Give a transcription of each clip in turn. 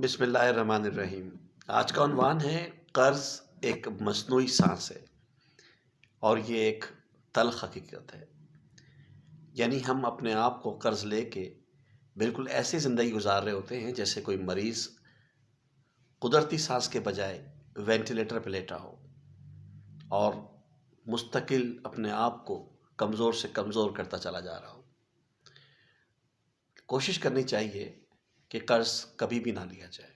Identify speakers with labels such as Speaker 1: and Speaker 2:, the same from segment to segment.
Speaker 1: بسم اللہ الرحمن الرحیم۔ آج کا عنوان ہے قرض ایک مصنوعی سانس ہے، اور یہ ایک تلخ حقیقت ہے۔ یعنی ہم اپنے آپ کو قرض لے کے بالکل ایسی زندگی گزار رہے ہوتے ہیں جیسے کوئی مریض قدرتی سانس کے بجائے وینٹیلیٹر پہ لیٹا ہو اور مستقل اپنے آپ کو کمزور سے کمزور کرتا چلا جا رہا ہو۔ کوشش کرنی چاہیے کہ قرض کبھی بھی نہ لیا جائے۔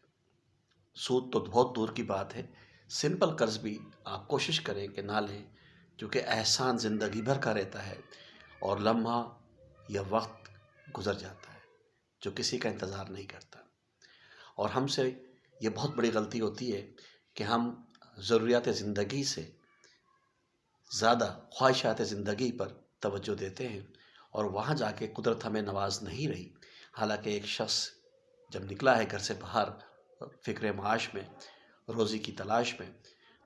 Speaker 1: سود تو بہت دور کی بات ہے، سمپل قرض بھی آپ کوشش کریں کہ نہ لیں، کیونکہ احسان زندگی بھر کا رہتا ہے اور لمحہ یا وقت گزر جاتا ہے جو کسی کا انتظار نہیں کرتا۔ اور ہم سے یہ بہت بڑی غلطی ہوتی ہے کہ ہم ضروریات زندگی سے زیادہ خواہشات زندگی پر توجہ دیتے ہیں، اور وہاں جا کے قدرت ہمیں نواز نہیں رہی۔ حالانکہ ایک شخص جب نکلا ہے گھر سے باہر فکر معاش میں، روزی کی تلاش میں،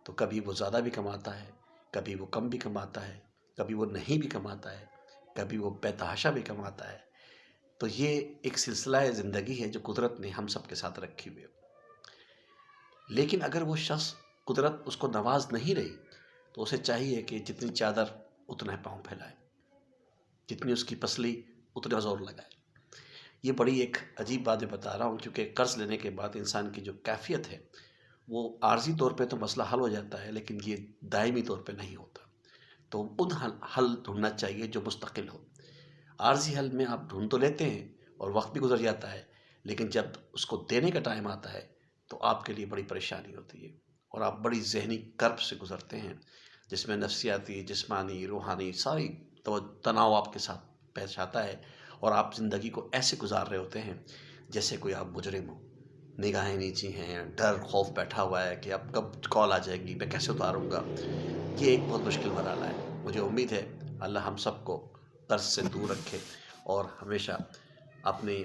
Speaker 1: تو کبھی وہ زیادہ بھی کماتا ہے، کبھی وہ کم بھی کماتا ہے، کبھی وہ نہیں بھی کماتا ہے، کبھی وہ بے تحاشا بھی کماتا ہے۔ تو یہ ایک سلسلہ زندگی ہے جو قدرت نے ہم سب کے ساتھ رکھی ہوئی ہے۔ لیکن اگر وہ شخص قدرت اس کو نواز نہیں رہی تو اسے چاہیے کہ جتنی چادر اتنا پاؤں پھیلائے، جتنی اس کی پسلی اتنا زور لگائے۔ یہ بڑی ایک عجیب بات میں بتا رہا ہوں، کیونکہ قرض لینے کے بعد انسان کی جو کیفیت ہے وہ عارضی طور پہ تو مسئلہ حل ہو جاتا ہے، لیکن یہ دائمی طور پہ نہیں ہوتا۔ تو ان حل ڈھونڈنا چاہیے جو مستقل ہو۔ عارضی حل میں آپ ڈھونڈ تو لیتے ہیں اور وقت بھی گزر جاتا ہے، لیکن جب اس کو دینے کا ٹائم آتا ہے تو آپ کے لیے بڑی پریشانی ہوتی ہے، اور آپ بڑی ذہنی کرب سے گزرتے ہیں، جس میں نفسیاتی، جسمانی، روحانی ساری تناؤ آپ کے ساتھ پیش آتا ہے، اور آپ زندگی کو ایسے گزار رہے ہوتے ہیں جیسے کوئی آپ مجرم ہو۔ نگاہیں نیچی ہیں، ڈر خوف بیٹھا ہوا ہے کہ اب کب کال آ جائے گی، میں کیسے اتاروں گا۔ یہ ایک بہت مشکل مرحلہ ہے۔ مجھے امید ہے اللہ ہم سب کو قرض سے دور رکھے اور ہمیشہ اپنی